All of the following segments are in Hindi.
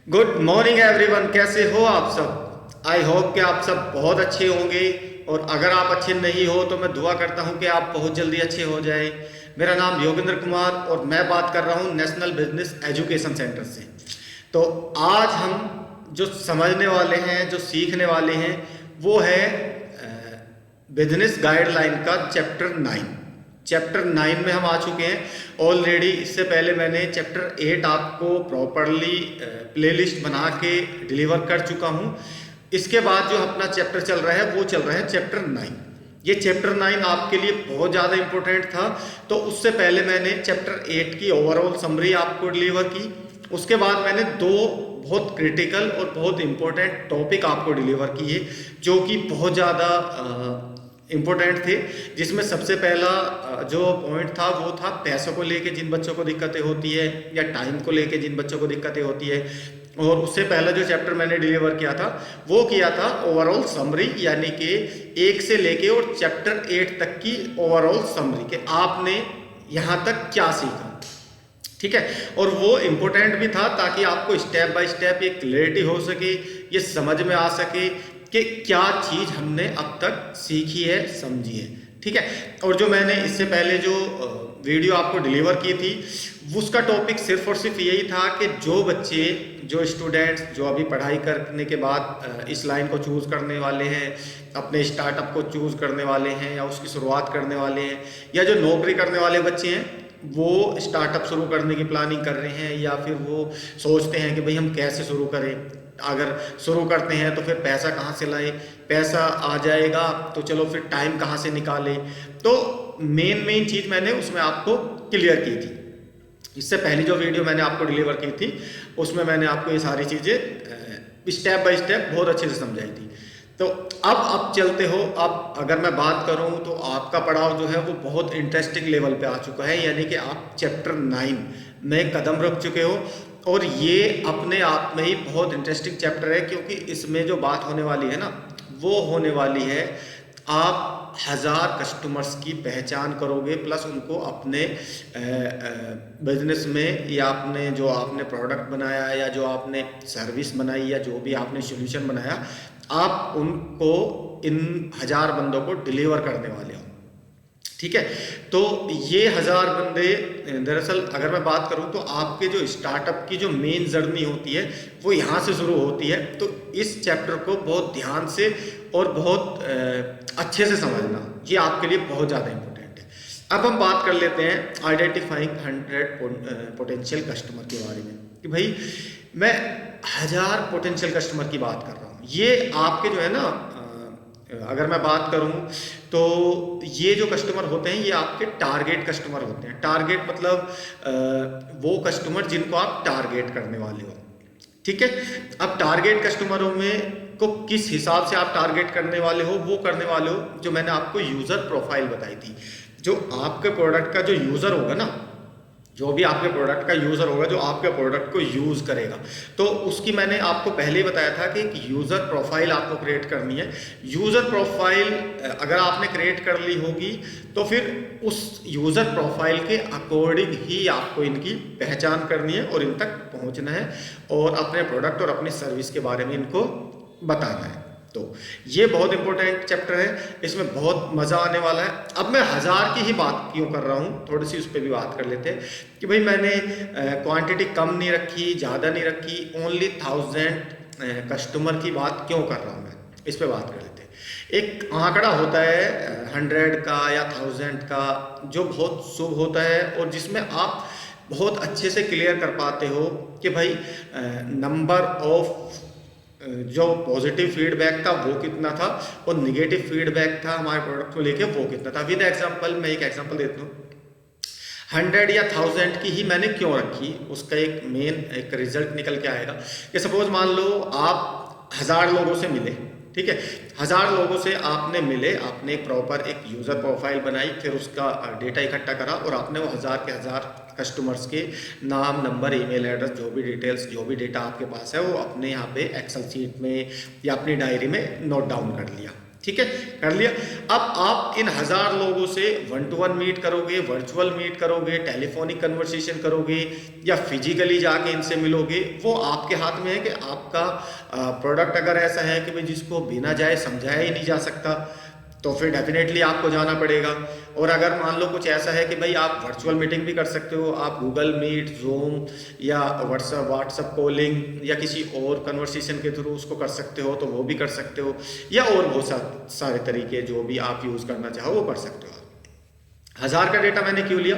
गुड मॉर्निंग एवरीवन, कैसे हो आप सब। आई होप कि आप सब बहुत अच्छे होंगे। और अगर आप अच्छे नहीं हो तो मैं दुआ करता हूं कि आप बहुत जल्दी अच्छे हो जाएं। मेरा नाम योगेंद्र कुमार और मैं बात कर रहा हूं नेशनल बिजनेस एजुकेशन सेंटर से। तो आज हम जो समझने वाले हैं, जो सीखने वाले हैं, वो है बिजनेस गाइडलाइन का चैप्टर 9। चैप्टर 9 में हम आ चुके हैं ऑलरेडी। इससे पहले मैंने चैप्टर 8 आपको प्रॉपरली प्लेलिस्ट बना के डिलीवर कर चुका हूं। इसके बाद जो अपना चैप्टर चल रहा है वो चल रहा है चैप्टर 9। ये चैप्टर 9 आपके लिए बहुत ज़्यादा इंपॉर्टेंट था। तो उससे पहले मैंने चैप्टर 8 की ओवरऑल समरी आपको डिलीवर की। उसके बाद मैंने दो बहुत क्रिटिकल और बहुत इंपॉर्टेंट टॉपिक आपको डिलीवर किए, जो कि बहुत ज़्यादा इम्पोर्टेंट थे। जिसमें सबसे पहला जो पॉइंट था वो था पैसों को लेके जिन बच्चों को दिक्कतें होती है, या टाइम को लेके जिन बच्चों को दिक्कतें होती है। और उससे पहला जो चैप्टर मैंने डिलीवर किया था वो किया था ओवरऑल समरी, यानी कि 1 से लेके और चैप्टर 8 तक की ओवरऑल समरी के आपने यहाँ तक क्या सीखा। ठीक है, और वो इम्पोर्टेंट भी था ताकि आपको स्टेप बाय स्टेप ये क्लियरिटी हो सके, ये समझ में आ सके कि क्या चीज़ हमने अब तक सीखी है, समझी है। ठीक है, और जो मैंने इससे पहले जो वीडियो आपको डिलीवर की थी उसका टॉपिक सिर्फ और सिर्फ यही था कि जो बच्चे, जो स्टूडेंट्स जो अभी पढ़ाई करने के बाद इस लाइन को चूज़ करने वाले हैं, अपने स्टार्टअप को चूज़ करने वाले हैं, या उसकी शुरुआत करने वाले हैं, या जो नौकरी करने वाले बच्चे हैं वो स्टार्टअप शुरू करने की प्लानिंग कर रहे हैं, या फिर वो सोचते हैं कि भाई हम कैसे शुरू करें। अगर शुरू करते हैं तो फिर पैसा कहाँ से लाएं, पैसा आ जाएगा तो चलो फिर टाइम कहाँ से निकालें। तो मेन चीज़ मैंने उसमें आपको क्लियर की थी। इससे पहली जो वीडियो मैंने आपको डिलीवर की थी उसमें मैंने आपको ये सारी चीज़ें स्टेप बाय स्टेप बहुत अच्छे से समझाई थी। तो अब चलते हो। अब अगर मैं बात करूं तो आपका पड़ाव जो है वो बहुत इंटरेस्टिंग लेवल पे आ चुका है, यानी कि आप चैप्टर 9 में कदम रख चुके हो। और ये अपने आप में ही बहुत इंटरेस्टिंग चैप्टर है, क्योंकि इसमें जो बात होने वाली है ना वो होने वाली है आप 1000 कस्टमर्स की पहचान करोगे, प्लस उनको अपने बिजनेस में, या आपने जो आपने प्रोडक्ट बनाया, या जो आपने सर्विस बनाई, या जो भी आपने सॉल्यूशन बनाया, आप उनको इन 1000 बंदों को डिलीवर करने वाले हो। ठीक है, तो ये 1000 बंदे, दरअसल अगर मैं बात करूं तो आपके जो स्टार्टअप की जो मेन जर्नी होती है वो यहाँ से शुरू होती है। तो इस चैप्टर को बहुत ध्यान से और बहुत अच्छे से समझना, ये आपके लिए बहुत ज़्यादा इंपॉर्टेंट है। अब हम बात कर लेते हैं आइडेंटिफाइंग 100 पोटेंशियल कस्टमर के बारे में, कि भाई मैं 1000 पोटेंशियल कस्टमर की बात कर रहा हूँ। ये आपके जो है ना, अगर मैं बात करूं तो ये जो कस्टमर होते हैं ये आपके टारगेट कस्टमर होते हैं। टारगेट मतलब वो कस्टमर जिनको आप टारगेट करने वाले हो। ठीक है, अब टारगेट कस्टमरों में को किस हिसाब से आप टारगेट करने वाले हो, वो करने वाले हो जो मैंने आपको यूज़र प्रोफाइल बताई थी। जो आपके प्रोडक्ट का जो यूज़र होगा ना, जो भी आपके प्रोडक्ट का यूज़र होगा, जो आपके प्रोडक्ट को यूज़ करेगा, तो उसकी मैंने आपको पहले ही बताया था कि एक यूज़र प्रोफाइल आपको क्रिएट करनी है। यूज़र प्रोफाइल अगर आपने क्रिएट कर ली होगी तो फिर उस यूज़र प्रोफाइल के अकॉर्डिंग ही आपको इनकी पहचान करनी है और इन तक पहुंचना है, और अपने प्रोडक्ट और अपनी सर्विस के बारे में इनको बताना है। तो ये बहुत इंपॉर्टेंट चैप्टर है, इसमें बहुत मज़ा आने वाला है। अब मैं 1000 की ही बात क्यों कर रहा हूँ, थोड़ी सी उस पर भी बात कर लेते हैं कि भाई मैंने क्वांटिटी कम नहीं रखी, ज़्यादा नहीं रखी, ओनली 1000 कस्टमर की बात क्यों कर रहा हूँ मैं, इस पर बात कर लेते हैं। एक आंकड़ा होता है 100 का या 1000 का, जो बहुत शुभ होता है और जिसमें आप बहुत अच्छे से क्लियर कर पाते हो कि भाई नंबर ऑफ जो पॉजिटिव फीडबैक था वो कितना था, और निगेटिव फीडबैक था हमारे प्रोडक्ट को लेके वो कितना था। विद एग्जांपल मैं एक एग्जांपल देता हूँ। 100 या 1000 की ही मैंने क्यों रखी, उसका एक मेन एक रिजल्ट निकल के आएगा कि सपोज मान लो आप 1000 लोगों से मिले। ठीक है, 1000 लोगों से आपने मिले, आपने प्रॉपर एक यूज़र प्रोफाइल बनाई, फिर उसका डेटा इकट्ठा करा, और आपने वो 1000 के 1000 कस्टमर्स के नाम, नंबर, ईमेल एड्रेस, जो भी डिटेल्स, जो भी डेटा आपके पास है वो अपने यहाँ पे एक्सेल शीट में या अपनी डायरी में नोट डाउन कर लिया। ठीक है, कर लिया। अब आप इन 1000 लोगों से 1-to-1 मीट करोगे, वर्चुअल मीट करोगे, टेलीफोनिक कन्वर्सेशन करोगे या फिजिकली जाके इनसे मिलोगे, वो आपके हाथ में है कि आपका प्रोडक्ट अगर ऐसा है कि भाई जिसको बिना जाए समझाया ही नहीं जा सकता, तो फिर डेफिनेटली आपको जाना पड़ेगा। और अगर मान लो कुछ ऐसा है कि भाई आप वर्चुअल मीटिंग भी कर सकते हो, आप गूगल मीट, जूम या व्हाट्सअप कॉलिंग या किसी और कन्वर्सेशन के थ्रू उसको कर सकते हो, तो वो भी कर सकते हो, या और बहुत सारे तरीके जो भी आप यूज़ करना चाहो वो कर सकते हो। 1000 का डेटा मैंने क्यों लिया?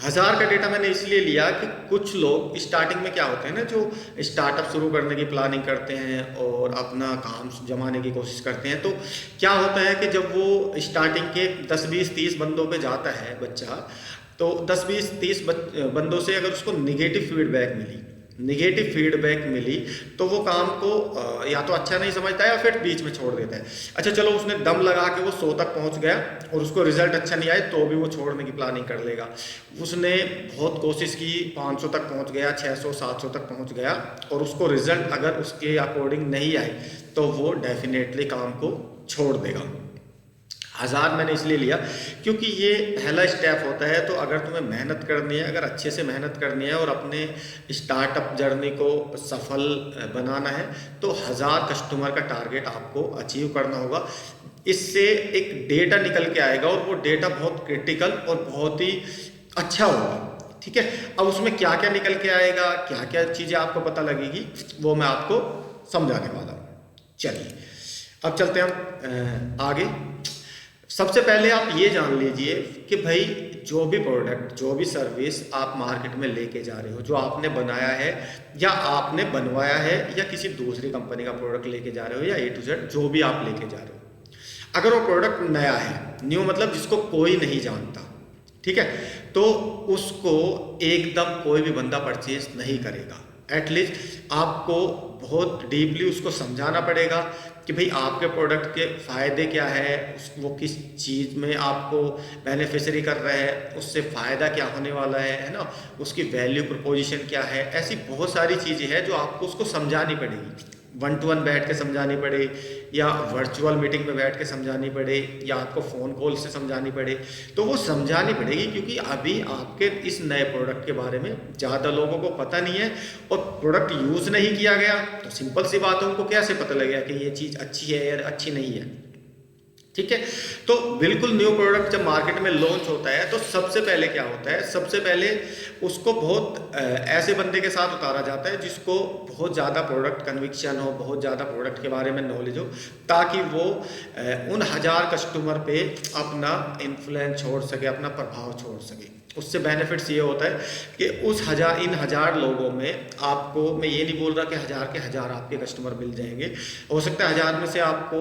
1000 का डेटा मैंने इसलिए लिया कि कुछ लोग स्टार्टिंग में क्या होते हैं ना, जो स्टार्टअप शुरू करने की प्लानिंग करते हैं और अपना काम जमाने की कोशिश करते हैं, तो क्या होता है कि जब वो स्टार्टिंग के 10, 20, 30 बंदों पे जाता है बच्चा, तो 10, 20, 30 बंदों से अगर उसको निगेटिव फीडबैक मिली तो वो काम को या तो अच्छा नहीं समझता है या फिर बीच में छोड़ देता है। अच्छा चलो, उसने दम लगा के वो 100 तक पहुंच गया और उसको रिजल्ट अच्छा नहीं आए तो भी वो छोड़ने की प्लानिंग कर लेगा। उसने बहुत कोशिश की, 500 तक पहुंच गया, 600, 700 तक पहुंच गया और उसको रिजल्ट अगर उसके अकॉर्डिंग नहीं आए तो वो डेफिनेटली काम को छोड़ देगा। 1000 मैंने इसलिए लिया क्योंकि ये पहला स्टेप होता है। तो अगर तुम्हें मेहनत करनी है, अगर अच्छे से मेहनत करनी है और अपने स्टार्टअप जर्नी को सफल बनाना है, तो 1000 कस्टमर का टारगेट आपको अचीव करना होगा। इससे एक डेटा निकल के आएगा और वो डेटा बहुत क्रिटिकल और बहुत ही अच्छा होगा। ठीक है, अब उसमें क्या क्या निकल के आएगा, क्या क्या चीज़ें आपको पता लगेगी, वो मैं आपको समझाने वाला हूँ। चलिए अब चलते हैं हम आगे। सबसे पहले आप ये जान लीजिए कि भाई जो भी प्रोडक्ट, जो भी सर्विस आप मार्केट में लेके जा रहे हो, जो आपने बनाया है या आपने बनवाया है या किसी दूसरी कंपनी का प्रोडक्ट लेके जा रहे हो या A to Z जो भी आप लेके जा रहे हो, अगर वो प्रोडक्ट नया है, न्यू मतलब जिसको कोई नहीं जानता, ठीक है, तो उसको एकदम कोई भी बंदा परचेज नहीं करेगा। एटलीस्ट आपको बहुत डीपली उसको समझाना पड़ेगा कि भाई आपके प्रोडक्ट के फ़ायदे क्या है, वो किस चीज़ में आपको बेनिफिशरी कर रहा है, उससे फ़ायदा क्या होने वाला है ना, उसकी वैल्यू प्रपोजिशन क्या है। ऐसी बहुत सारी चीज़ें हैं जो आपको उसको समझानी पड़ेगी। 1-to-1 बैठ के समझानी पड़े या वर्चुअल मीटिंग में बैठ के समझानी पड़े या आपको फ़ोन कॉल से समझानी पड़े, तो वो समझानी पड़ेगी क्योंकि अभी आपके इस नए प्रोडक्ट के बारे में ज़्यादा लोगों को पता नहीं है और प्रोडक्ट यूज़ नहीं किया गया, तो सिंपल सी बात है, उनको कैसे पता लगेगा कि ये चीज़ अच्छी है या अच्छी नहीं है। ठीक है, तो बिल्कुल न्यू प्रोडक्ट जब मार्केट में लॉन्च होता है तो सबसे पहले क्या होता है, सबसे पहले उसको बहुत ऐसे बंदे के साथ उतारा जाता है जिसको बहुत ज़्यादा प्रोडक्ट कन्विक्शन हो, बहुत ज़्यादा प्रोडक्ट के बारे में नॉलेज हो, ताकि वो उन 1000 कस्टमर पे अपना इन्फ्लुएंस छोड़ सके, अपना प्रभाव छोड़ सके। उससे बेनिफिट्स ये होता है कि इन 1000 लोगों में आपको, मैं ये नहीं बोल रहा कि 1000 के 1000 आपके कस्टमर मिल जाएंगे, हो सकता है 1000 में से आपको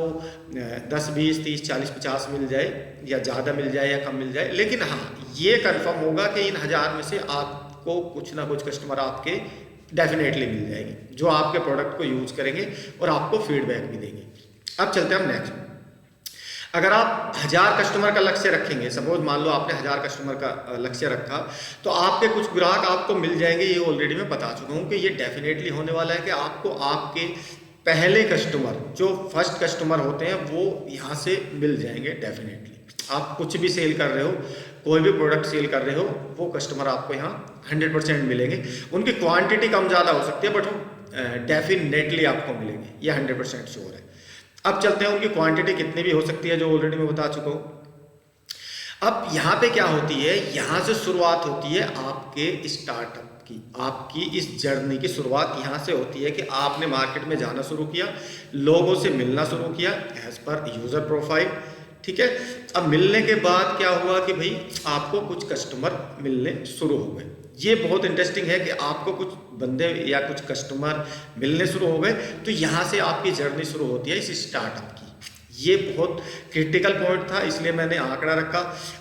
10, 20, 30, 40, 50 मिल जाए या ज़्यादा मिल जाए या कम मिल जाए, लेकिन हाँ ये कंफर्म होगा कि इन 1000 में से आपको कुछ ना कुछ कस्टमर आपके डेफिनेटली मिल जाएंगे जो आपके प्रोडक्ट को यूज़ करेंगे और आपको फीडबैक भी देंगे। अब चलते हैं हम नेक्स्ट। अगर आप 1000 कस्टमर का लक्ष्य रखेंगे, सपोज मान लो आपने 1000 कस्टमर का लक्ष्य रखा, तो आपके कुछ ग्राहक आपको मिल जाएंगे। ये ऑलरेडी मैं बता चुका हूँ कि ये डेफिनेटली होने वाला है कि आपको आपके पहले कस्टमर, जो फर्स्ट कस्टमर होते हैं, वो यहाँ से मिल जाएंगे डेफिनेटली। आप कुछ भी सेल कर रहे हो, कोई भी प्रोडक्ट सेल कर रहे हो, वो कस्टमर आपको यहाँ 100% मिलेंगे। उनकी क्वांटिटी कम ज़्यादा हो सकती है बट वो डेफिनेटली आपको मिलेंगे, ये 100% श्योर है। अब चलते हैं उनकी क्वांटिटी कितनी भी हो सकती है, जो ऑलरेडी मैं बता चुका हूँ। अब यहाँ पे क्या होती है, यहाँ से शुरुआत होती है आपके स्टार्टअप की, आपकी इस जर्नी की शुरुआत यहाँ से होती है कि आपने मार्केट में जाना शुरू किया, लोगों से मिलना शुरू किया एज पर यूज़र प्रोफाइल। ठीक है, अब मिलने के बाद क्या हुआ कि भाई आपको कुछ कस्टमर मिलने शुरू हो गए। ये बहुत इंटरेस्टिंग है कि आपको कुछ बंदे या कुछ कस्टमर मिलने शुरू हो गए, तो यहाँ से आपकी जर्नी शुरू होती है इस स्टार्टअप की। ये बहुत क्रिटिकल पॉइंट था, इसलिए मैंने आंकड़ा रखा।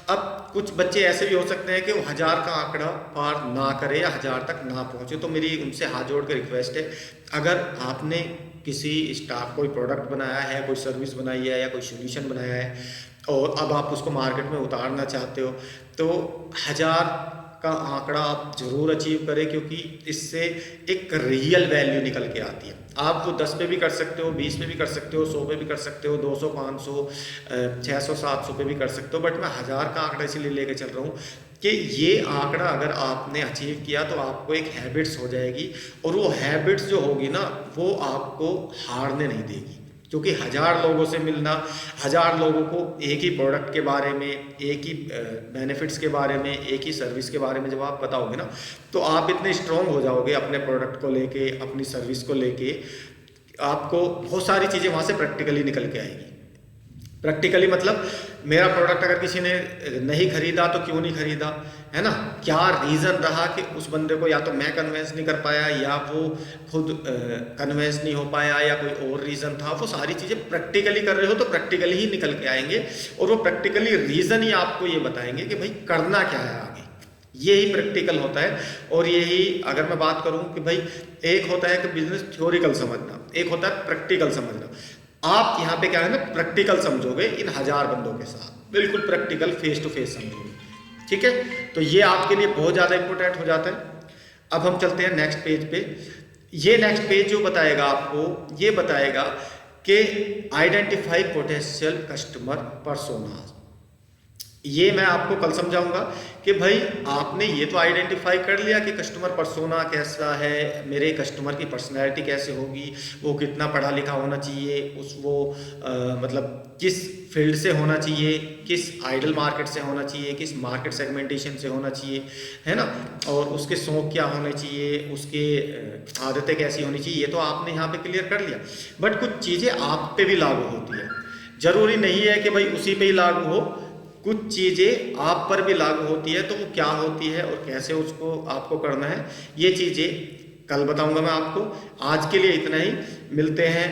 अब कुछ बच्चे ऐसे भी हो सकते हैं कि वो 1000 का आंकड़ा पार ना करे या 1000 तक ना पहुँचे, तो मेरी उनसे हाथ जोड़ के रिक्वेस्ट है, अगर आपने किसी कोई प्रोडक्ट बनाया है, कोई सर्विस बनाई है या कोई सोल्यूशन बनाया है और अब आप उसको मार्केट में उतारना चाहते हो, तो 1000 का आंकड़ा आप जरूर अचीव करें, क्योंकि इससे एक रियल वैल्यू निकल के आती है। आप वो 10 पे भी कर सकते हो, 20 पे भी कर सकते हो, 100 पे भी कर सकते हो, 200, 500, 600, 700 पे भी कर सकते हो, बट मैं 1000 का आंकड़ा इसीलिए लेके चल रहा हूँ कि ये आंकड़ा अगर आपने अचीव किया तो आपको एक हैबिट्स हो जाएगी, और वो हैबिट्स जो होगी ना वो आपको हारने नहीं देगी। क्योंकि 1000 लोगों से मिलना, 1000 लोगों को एक ही प्रोडक्ट के बारे में, एक ही बेनिफिट्स के बारे में, एक ही सर्विस के बारे में जब आप बताओगे ना, तो आप इतने स्ट्रॉन्ग हो जाओगे अपने प्रोडक्ट को लेके, अपनी सर्विस को लेके, आपको बहुत सारी चीज़ें वहाँ से प्रैक्टिकली निकल के आएगी। प्रैक्टिकली मतलब मेरा प्रोडक्ट अगर किसी ने नहीं खरीदा तो क्यों नहीं खरीदा, है ना, क्या रीज़न रहा कि उस बंदे को या तो मैं कन्वेंस नहीं कर पाया, या वो खुद कन्वेंस नहीं हो पाया, या कोई और रीज़न था। वो सारी चीज़ें प्रैक्टिकली कर रहे हो तो प्रैक्टिकली ही निकल के आएंगे, और वो प्रैक्टिकली रीज़न ही आपको ये बताएंगे कि भाई करना क्या है आगे। यही प्रैक्टिकल होता है। और यही अगर मैं बात करूं कि भाई एक होता है कि बिजनेस थ्योरिकल समझना, एक होता है प्रैक्टिकल समझना। आप यहाँ पे क्या है ना, प्रैक्टिकल समझोगे इन 1000 बंदों के साथ, बिल्कुल प्रैक्टिकल फेस टू फेस समझोगे, ठीक है। तो ये आपके लिए बहुत ज़्यादा इंपॉर्टेंट हो जाता है। अब हम चलते हैं नेक्स्ट पेज पे। ये नेक्स्ट पेज जो बताएगा आपको, ये बताएगा कि आइडेंटिफाई पोटेंशियल कस्टमर पर्सोनास। ये मैं आपको कल समझाऊंगा कि भाई आपने ये तो आइडेंटिफाई कर लिया कि कस्टमर पर्सोना कैसा है, मेरे कस्टमर की पर्सनैलिटी कैसे होगी, वो कितना पढ़ा लिखा होना चाहिए, मतलब किस फील्ड से होना चाहिए, किस आइडल मार्केट से होना चाहिए, किस मार्केट सेगमेंटेशन से होना चाहिए, है ना, और उसके शौक क्या होने चाहिए, उसके आदतें कैसी होनी चाहिए। ये तो आपने यहाँ पे क्लियर कर लिया, बट कुछ चीज़ें आप पे भी लागू होती है। जरूरी नहीं है कि भाई उसी पे ही लागू हो, कुछ चीज़ें आप पर भी लागू होती है। तो वो क्या होती है और कैसे उसको आपको करना है, ये चीज़ें कल बताऊंगा मैं आपको। आज के लिए इतना ही, मिलते हैं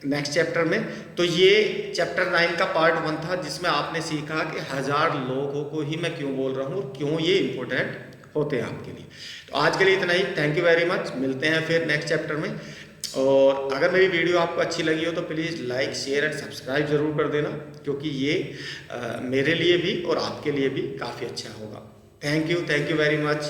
नेक्स्ट चैप्टर में। तो ये चैप्टर 9 का पार्ट 1 था, जिसमें आपने सीखा कि 1000 लोगों को ही मैं क्यों बोल रहा हूँ और क्यों ये इंपॉर्टेंट होते हैं आपके लिए। तो आज के लिए इतना ही, थैंक यू वेरी मच। मिलते हैं फिर नेक्स्ट चैप्टर में। और अगर मेरी वीडियो आपको अच्छी लगी हो तो please like, share and subscribe ज़रूर कर देना, क्योंकि ये मेरे लिए भी और आपके लिए भी काफ़ी अच्छा होगा। Thank you very much.